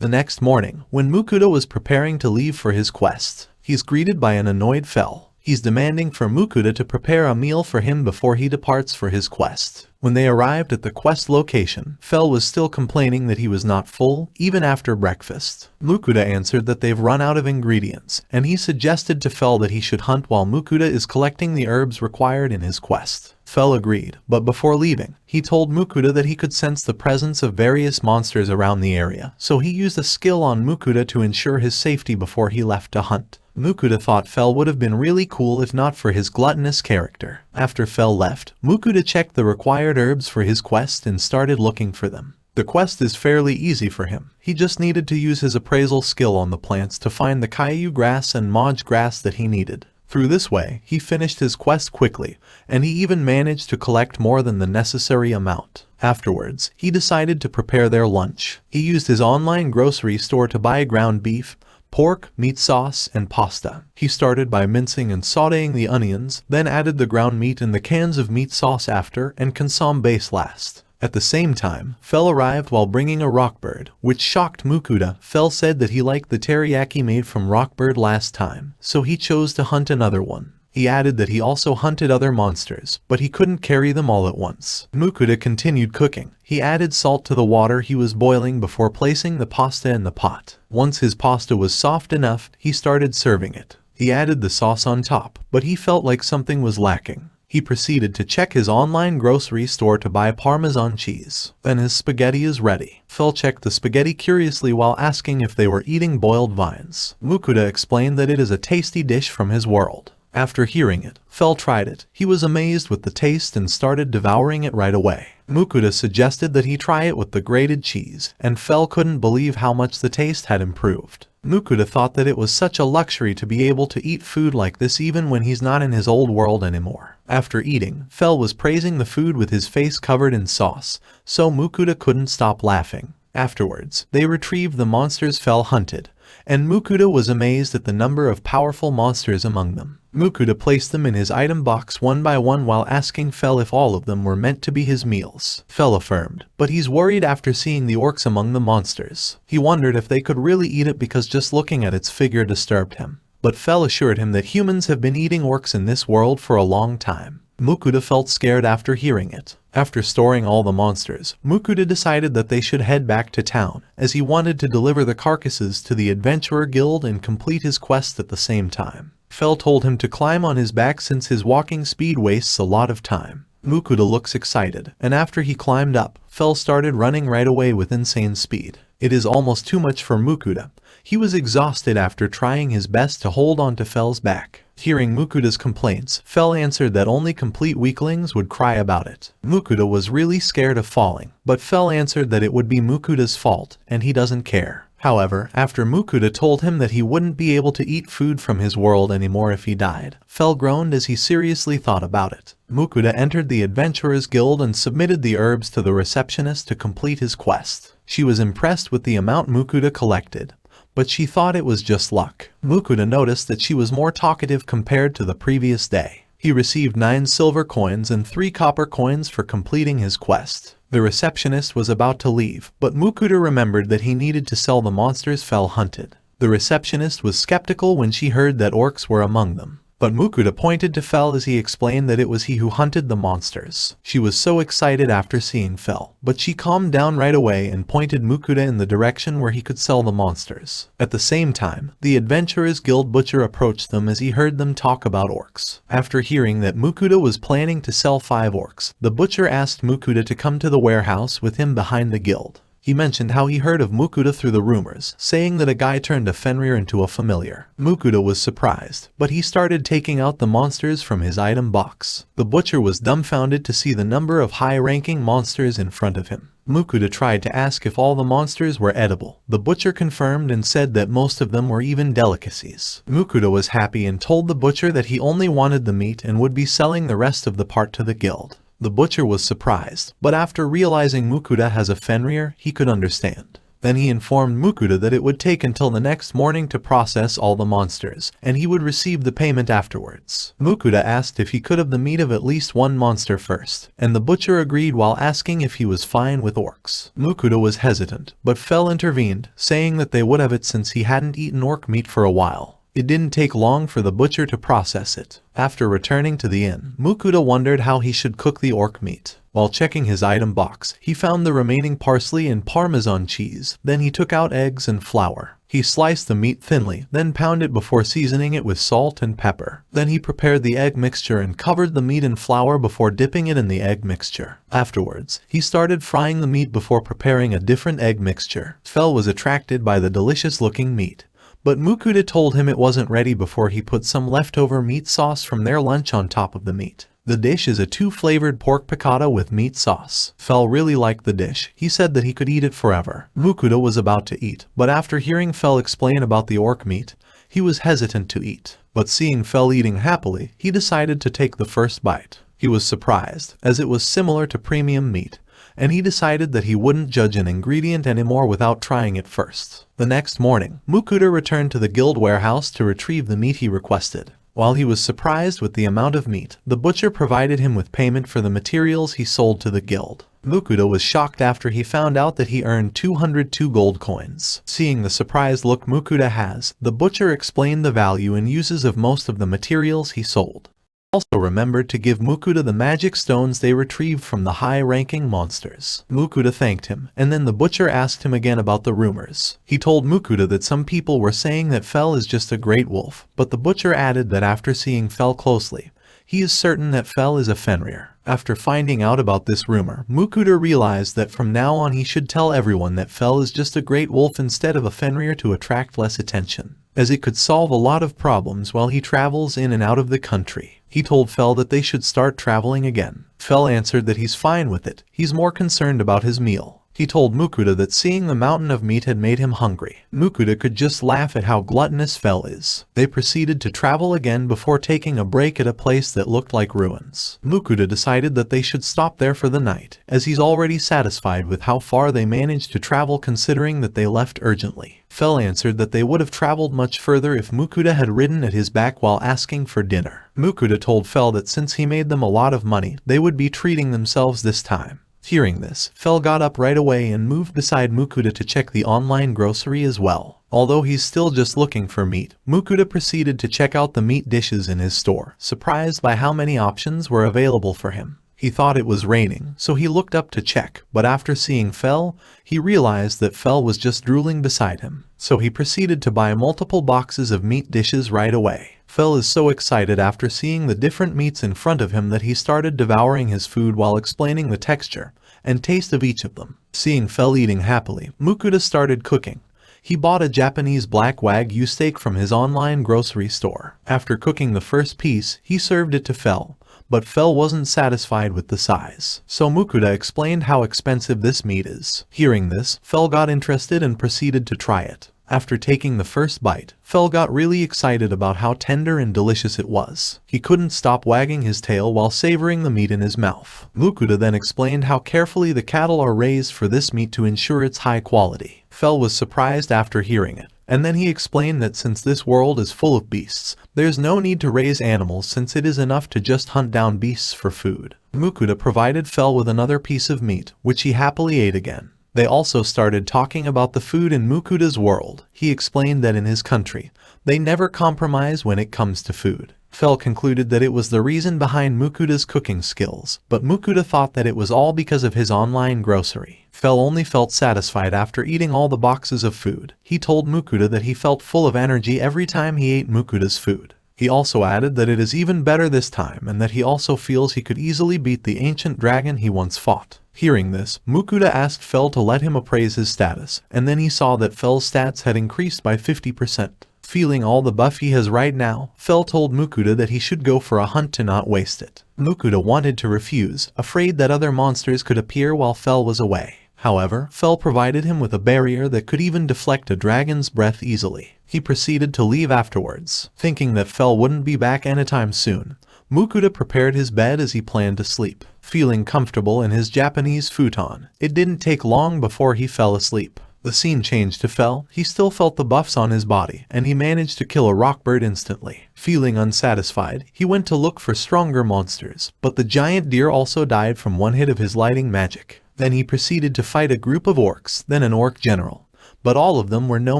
The next morning, when Mukuda was preparing to leave for his quest, he's greeted by an annoyed Fell. He's demanding for Mukuda to prepare a meal for him before he departs for his quest. When they arrived at the quest location, Fell was still complaining that he was not full, even after breakfast. Mukuda answered that they've run out of ingredients, and he suggested to Fell that he should hunt while Mukuda is collecting the herbs required in his quest. Fell agreed, but before leaving, he told Mukuda that he could sense the presence of various monsters around the area, so he used a skill on Mukuda to ensure his safety before he left to hunt. Mukuda thought Fell would have been really cool if not for his gluttonous character. After Fell left, Mukuda checked the required herbs for his quest and started looking for them. The quest is fairly easy for him. He just needed to use his appraisal skill on the plants to find the Caillou grass and Moj grass that he needed. Through this way, he finished his quest quickly, and he even managed to collect more than the necessary amount. Afterwards, he decided to prepare their lunch. He used his online grocery store to buy ground beef, pork, meat sauce, and pasta. He started by mincing and sautéing the onions, then added the ground meat and the cans of meat sauce after, and consomme base last. At the same time, Fell arrived while bringing a rockbird, which shocked Mukuda. Fell said that he liked the teriyaki made from rockbird last time, so he chose to hunt another one. He added that he also hunted other monsters, but he couldn't carry them all at once. Mukuda continued cooking. He added salt to the water he was boiling before placing the pasta in the pot. Once his pasta was soft enough, he started serving it. He added the sauce on top, but he felt like something was lacking. He proceeded to check his online grocery store to buy Parmesan cheese. Then his spaghetti is ready. Fell checked the spaghetti curiously while asking if they were eating boiled vines. Mukuda explained that it is a tasty dish from his world. After hearing it, Fell tried it. He was amazed with the taste and started devouring it right away. Mukuda suggested that he try it with the grated cheese, and Fell couldn't believe how much the taste had improved. Mukuda thought that it was such a luxury to be able to eat food like this even when he's not in his old world anymore. After eating, Fell was praising the food with his face covered in sauce, so Mukuda couldn't stop laughing. Afterwards, they retrieved the monsters Fell hunted, and Mukuda was amazed at the number of powerful monsters among them. Mukuda placed them in his item box one by one while asking Fell if all of them were meant to be his meals. Fell affirmed, but he's worried after seeing the orcs among the monsters. He wondered if they could really eat it because just looking at its figure disturbed him. But Fell assured him that humans have been eating orcs in this world for a long time. Mukuda felt scared after hearing it. After storing all the monsters, Mukuda decided that they should head back to town, as he wanted to deliver the carcasses to the Adventurer Guild and complete his quest at the same time. Fell told him to climb on his back since his walking speed wastes a lot of time. Mukuda looks excited, and after he climbed up, Fell started running right away with insane speed. It is almost too much for Mukuda. He was exhausted after trying his best to hold on to Fell's back. Hearing Mukuda's complaints, Fell answered that only complete weaklings would cry about it. Mukuda was really scared of falling, but Fell answered that it would be Mukuda's fault, and he doesn't care. However, after Mukuda told him that he wouldn't be able to eat food from his world anymore if he died, Fell groaned as he seriously thought about it. Mukuda entered the Adventurers Guild and submitted the herbs to the receptionist to complete his quest. She was impressed with the amount Mukuda collected, but she thought it was just luck. Mukuda noticed that she was more talkative compared to the previous day. He received 9 silver coins and 3 copper coins for completing his quest. The receptionist was about to leave, but Mukuda remembered that he needed to sell the monsters Fell hunted. The receptionist was skeptical when she heard that orcs were among them, but Mukuda pointed to Fell as he explained that it was he who hunted the monsters. She was so excited after seeing Fell, but she calmed down right away and pointed Mukuda in the direction where he could sell the monsters. At the same time, the Adventurers Guild butcher approached them as he heard them talk about orcs. After hearing that Mukuda was planning to sell 5 orcs, the butcher asked Mukuda to come to the warehouse with him behind the guild. He mentioned how he heard of Mukuda through the rumors, saying that a guy turned a fenrir into a familiar. Mukuda was surprised, but he started taking out the monsters from his item box. The butcher was dumbfounded to see the number of high-ranking monsters in front of him. Mukuda tried to ask if all the monsters were edible. The butcher confirmed and said that most of them were even delicacies. Mukuda was happy and told the butcher that he only wanted the meat and would be selling the rest of the part to the guild. The butcher was surprised, but after realizing Mukuda has a fenrir, he could understand. Then he informed Mukuda that it would take until the next morning to process all the monsters, and he would receive the payment afterwards. Mukuda asked if he could have the meat of at least one monster first, and the butcher agreed while asking if he was fine with orcs. Mukuda was hesitant, but Fel intervened, saying that they would have it since he hadn't eaten orc meat for a while. It didn't take long for the butcher to process it. After returning to the inn, Mukuda wondered how he should cook the orc meat. While checking his item box, he found the remaining parsley and parmesan cheese. Then he took out eggs and flour. He sliced the meat thinly, then pounded before seasoning it with salt and pepper. Then he prepared the egg mixture and covered the meat in flour before dipping it in the egg mixture. Afterwards, he started frying the meat before preparing a different egg mixture. Fel was attracted by the delicious-looking meat, but Mukuda told him it wasn't ready before he put some leftover meat sauce from their lunch on top of the meat. The dish is a 2-flavored pork piccata with meat sauce. Fel really liked the dish. He said that he could eat it forever. Mukuda was about to eat, but after hearing Fel explain about the orc meat, he was hesitant to eat. But seeing Fel eating happily, he decided to take the first bite. He was surprised, as it was similar to premium meat, and he decided that he wouldn't judge an ingredient anymore without trying it first. The next morning, Mukuda returned to the guild warehouse to retrieve the meat he requested. While he was surprised with the amount of meat, the butcher provided him with payment for the materials he sold to the guild. Mukuda was shocked after he found out that he earned 202 gold coins. Seeing the surprised look Mukuda has, the butcher explained the value and uses of most of the materials he sold. Also remembered to give Mukuda the magic stones they retrieved from the high-ranking monsters. Mukuda thanked him, and then the butcher asked him again about the rumors. He told Mukuda that some people were saying that Fel is just a great wolf, but the butcher added that after seeing Fel closely, he is certain that Fel is a fenrir. After finding out about this rumor, Mukuda realized that from now on he should tell everyone that Fel is just a great wolf instead of a fenrir to attract less attention, as it could solve a lot of problems while he travels in and out of the country. He told Fel that they should start traveling again. Fel answered that he's fine with it. He's more concerned about his meal. He told Mukuda that seeing the mountain of meat had made him hungry. Mukuda could just laugh at how gluttonous Fel is. They proceeded to travel again before taking a break at a place that looked like ruins. Mukuda decided that they should stop there for the night, as he's already satisfied with how far they managed to travel considering that they left urgently. Fel answered that they would have traveled much further if Mukuda had ridden at his back while asking for dinner. Mukuda told Fel that since he made them a lot of money, they would be treating themselves this time. Hearing this, Fel got up right away and moved beside Mukuda to check the online grocery as well. Although he's still just looking for meat, Mukuda proceeded to check out the meat dishes in his store, surprised by how many options were available for him. He thought it was raining, so he looked up to check, but after seeing Fel, he realized that Fel was just drooling beside him. So he proceeded to buy multiple boxes of meat dishes right away. Fel is so excited after seeing the different meats in front of him that he started devouring his food while explaining the texture and taste of each of them. Seeing Fel eating happily, Mukuda started cooking. He bought a Japanese black Wagyu steak from his online grocery store. After cooking the first piece, he served it to Fel, but Fel wasn't satisfied with the size. So Mukuda explained how expensive this meat is. Hearing this, Fel got interested and proceeded to try it. After taking the first bite, Fel got really excited about how tender and delicious it was. He couldn't stop wagging his tail while savoring the meat in his mouth. Mukuda then explained how carefully the cattle are raised for this meat to ensure its high quality. Fel was surprised after hearing it, and then he explained that since this world is full of beasts, there's no need to raise animals since it is enough to just hunt down beasts for food. Mukuda provided Fel with another piece of meat, which he happily ate again. They also started talking about the food in Mukuda's world. He explained that in his country, they never compromise when it comes to food. Fel concluded that it was the reason behind Mukuda's cooking skills, but Mukuda thought that it was all because of his online grocery. Fel only felt satisfied after eating all the boxes of food. He told Mukuda that he felt full of energy every time he ate Mukuda's food. He also added that it is even better this time and that he also feels he could easily beat the ancient dragon he once fought. Hearing this, Mukuda asked Fel to let him appraise his status, and then he saw that Fel's stats had increased by 50%. Feeling all the buff he has right now, Fel told Mukuda that he should go for a hunt to not waste it. Mukuda wanted to refuse, afraid that other monsters could appear while Fel was away. However, Fel provided him with a barrier that could even deflect a dragon's breath easily. He proceeded to leave afterwards. Thinking that Fel wouldn't be back anytime soon, Mukuda prepared his bed as he planned to sleep. Feeling comfortable in his Japanese futon, it didn't take long before he fell asleep. The scene changed to Fel. He still felt the buffs on his body, and he managed to kill a rock bird instantly. Feeling unsatisfied, he went to look for stronger monsters, but the giant deer also died from one hit of his lighting magic. Then he proceeded to fight a group of orcs, then an orc general, but all of them were no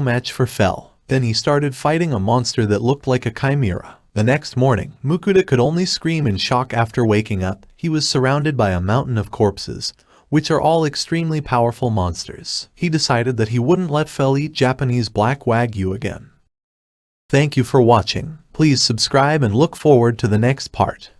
match for Fel. Then he started fighting a monster that looked like a chimera. The next morning, Mukuda could only scream in shock after waking up. He was surrounded by a mountain of corpses, which are all extremely powerful monsters. He decided that he wouldn't let Fel eat Japanese black wagyu again. Thank you for watching. Please subscribe and look forward to the next part.